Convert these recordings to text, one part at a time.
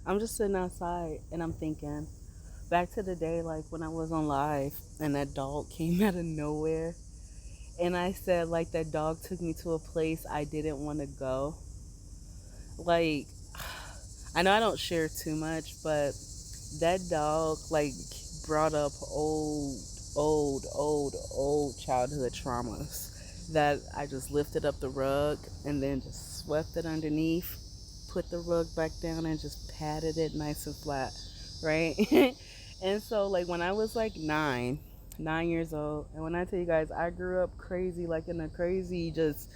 I'm just sitting outside and I'm thinking back to the day like when I was on live and that dog came out of nowhere. And I said like that dog took me to a place I didn't want to go. Like I know I don't share too much, but that dog like brought up old childhood traumas that I just lifted up the rug and then just swept it underneath, put the rug back down and just patted it nice and flat, right? And so like when I was like 9 years old, and when I tell you guys I grew up crazy, like in a crazy just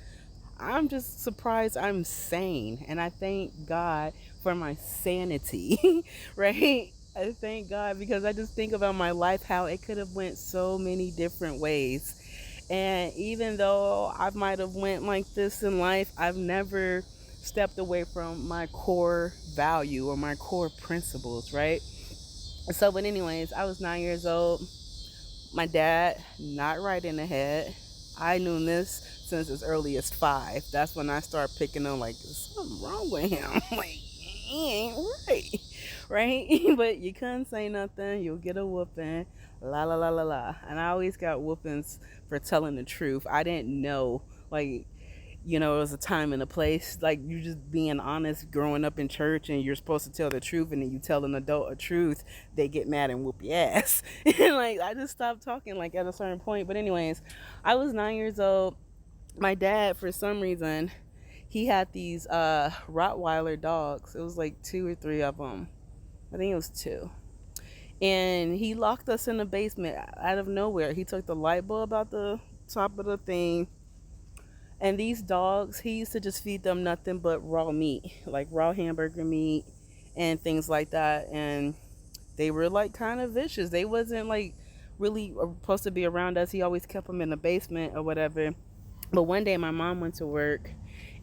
I'm just surprised I'm sane. And I thank God for my sanity, right? I thank God because I just think about my life, how it could have went so many different ways. And even though I might have went like this in life, I've never stepped away from my core value or my core principles, right? So, but anyways, I was 9 years old. My dad, not right in the head. I knew this since as early as 5. That's when I started picking on like there's something wrong with him. Like he ain't right, right? But you couldn't say nothing. You'll get a whooping. La la la la la. And I always got whoopings for telling the truth. I didn't know like it was a time and a place. Like you just being honest, growing up in church, and you're supposed to tell the truth, and then you tell an adult a truth, they get mad and whoop your ass. And like I just stopped talking like at a certain point. But anyways, I was 9 years old. My dad, for some reason, he had these Rottweiler dogs. It was like two or three of them. I think it was two. And he locked us in the basement out of nowhere. He took the light bulb out the top of the thing, and these dogs, he used to just feed them nothing but raw meat, like raw hamburger meat and things like that. And they were like kind of vicious. They wasn't like really supposed to be around us. He always kept them in the basement or whatever. But one day my mom went to work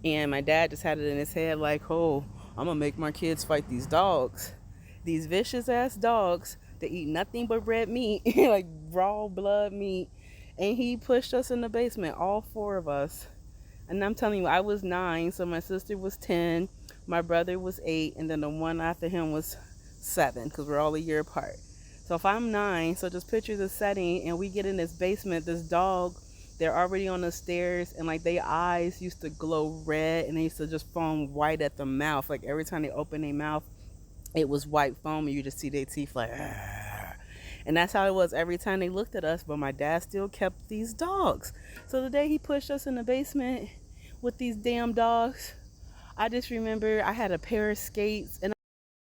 and my dad just had it in his head like, oh, I'm going to make my kids fight these dogs. These vicious ass dogs that eat nothing but red meat, like raw blood meat. And he pushed us in the basement, all four of us. And I'm telling you, I was 9, so my sister was 10, my brother was 8, and then the one after him was 7, because we're all a year apart. So if I'm 9, so just picture the setting, and we get in this basement, this dog, they're already on the stairs, and like their eyes used to glow red, and they used to just foam white at the mouth. Like every time they open their mouth, it was white foam, and you just see their teeth like, "Argh." And that's how it was every time they looked at us. But my dad still kept these dogs. So the day he pushed us in the basement with these damn dogs, I just remember I had a pair of skates. And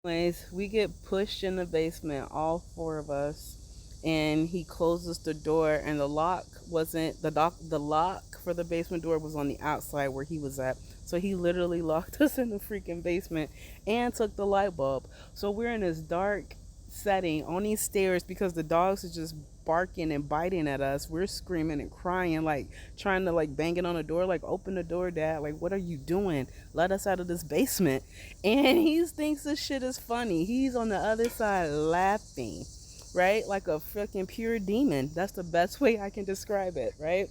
anyways, we get pushed in the basement, all four of us, and he closes the door, and the lock wasn't the lock for the basement door was on the outside where he was at. So he literally locked us in the freaking basement and took the light bulb. So we're in this dark setting on these stairs because the dogs are just barking and biting at us. We're screaming and crying, like trying to like bang it on the door, like open the door, dad. Like, what are you doing? Let us out of this basement. And he thinks this shit is funny. He's on the other side laughing, right? Like a freaking pure demon. That's the best way I can describe it, right?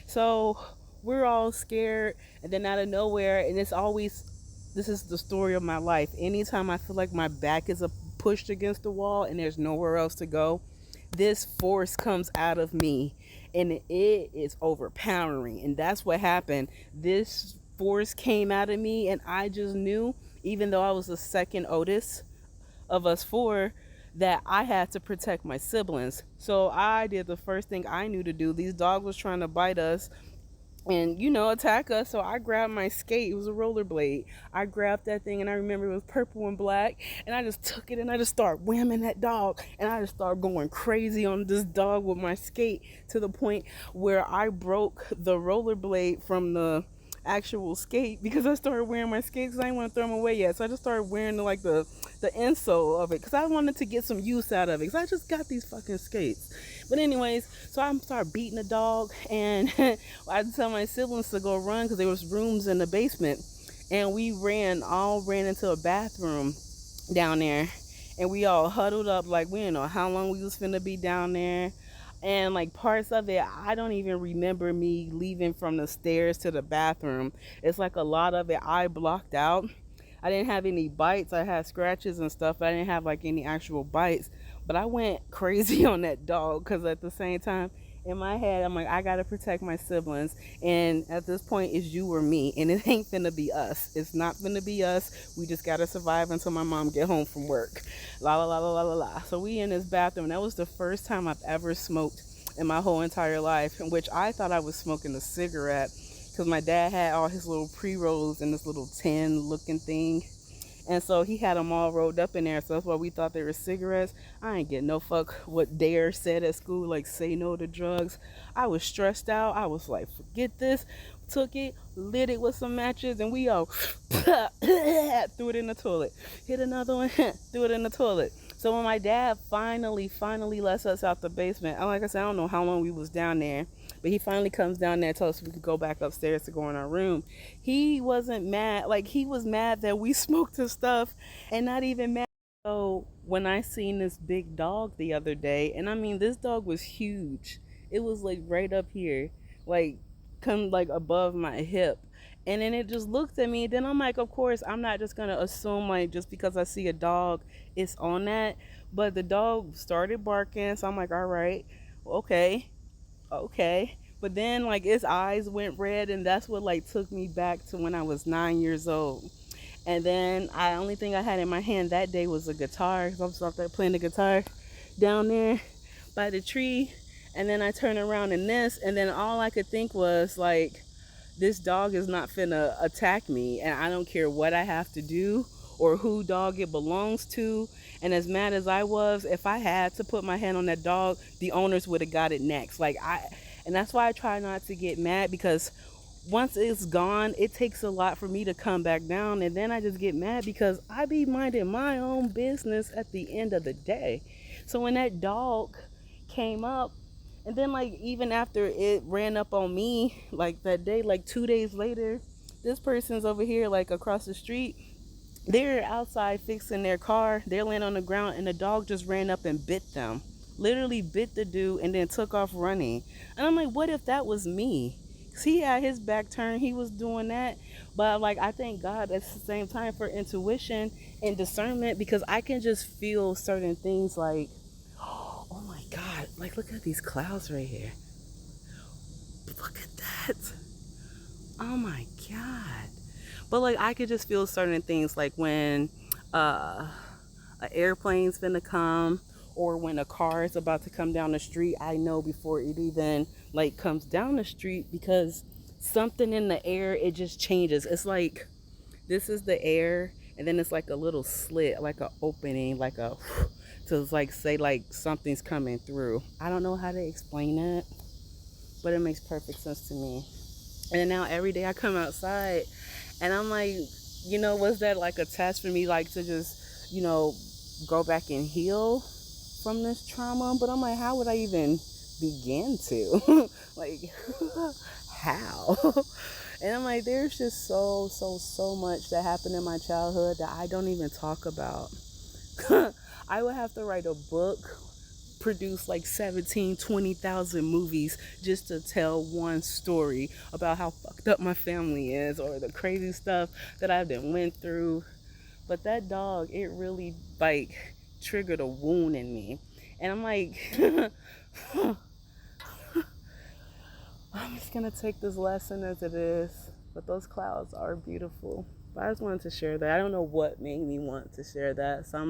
So we're all scared, and then out of nowhere, and it's always this is the story of my life. Anytime I feel like my back is pushed against the wall and there's nowhere else to go, this force comes out of me and it is overpowering. And that's what happened. This force came out of me, and I just knew, even though I was the second oldest of us four, that I had to protect my siblings. So I did the first thing I knew to do. These dogs was trying to bite us and attack us. So I grabbed my skate. It was a rollerblade. I grabbed that thing, and I remember it was purple and black, and I just took it and I just started whamming that dog, and I just started going crazy on this dog with my skate to the point where I broke the rollerblade from the actual skate because I started wearing my skates because I didn't want to throw them away yet. So I just started wearing the insole of it because I wanted to get some use out of it because I just got these fucking skates. But anyways, so I started beating the dog, and I'd tell my siblings to go run because there was rooms in the basement, and we ran into a bathroom down there, and we all huddled up like we didn't know how long we was finna be down there. And like parts of it, I don't even remember me leaving from the stairs to the bathroom. It's like a lot of it I blocked out. I didn't have any bites. I had scratches and stuff, but I didn't have like any actual bites. But I went crazy on that dog because at the same time, in my head, I'm like, I gotta protect my siblings. And at this point, it's you or me, and it ain't finna be us. It's not finna be us. We just gotta survive until my mom get home from work. La la la la la la la. So we in this bathroom. That was the first time I've ever smoked in my whole entire life, in which I thought I was smoking a cigarette because my dad had all his little pre-rolls in this little tin looking thing, and so he had them all rolled up in there. So that's why we thought they were cigarettes. I ain't getting no fuck what Dare said at school, like say no to drugs. I was stressed out. I was like, forget this. Took it, lit it with some matches, and we all threw it in the toilet. Hit another one, threw it in the toilet. So when my dad finally lets us out the basement, and like I said, I don't know how long we was down there, but he finally comes down there and tells us we could go back upstairs to go in our room. He wasn't mad. Like, he was mad that we smoked his stuff and not even mad. So when I seen this big dog the other day, and I mean, this dog was huge. It was like right up here, like come like above my hip. And then it just looked at me. Then I'm like, of course, I'm not just gonna assume like just because I see a dog, it's on that. But the dog started barking, so I'm like, all right, okay, okay. But then like its eyes went red, and that's what like took me back to when I was 9 years old. And then I only thing I had in my hand that day was a guitar. So I'm out there playing the guitar down there by the tree. And then I turned around and this, and then all I could think was like, this dog is not finna attack me, and I don't care what I have to do or who dog it belongs to. And as mad as I was, if I had to put my hand on that dog, the owners would have got it next. And that's why I try not to get mad, because once it's gone, it takes a lot for me to come back down. And then I just get mad because I be minding my own business at the end of the day. So when that dog came up, and then like even after it ran up on me like that day, like 2 days later, this person's over here like across the street. They're outside fixing their car. They're laying on the ground, and the dog just ran up and bit them. Literally bit the dude and then took off running. And I'm like, what if that was me? 'Cause he had his back turned. He was doing that. But like, I thank God at the same time for intuition and discernment, because I can just feel certain things like, oh my God, like look at these clouds right here. Look at that. Oh my God. But like I could just feel certain things, like when an airplane's gonna come, or when a car is about to come down the street. I know before it even like comes down the street, because something in the air, it just changes. It's like this is the air, and then it's like a little slit, like an opening, like a to like say like something's coming through. I don't know how to explain it, but it makes perfect sense to me. And then now every day I come outside, and I'm like, was that like a test for me, like to just, go back and heal from this trauma? But I'm like, how would I even begin to? Like, how? And I'm like, there's just so much that happened in my childhood that I don't even talk about. I would have to write a book, produce like 20,000 movies just to tell one story about how fucked up my family is, or the crazy stuff that I've been went through. But that dog, it really like triggered a wound in me. And I'm like, I'm just gonna take this lesson as it is. But those clouds are beautiful. But I just wanted to share that. I don't know what made me want to share that, so I'm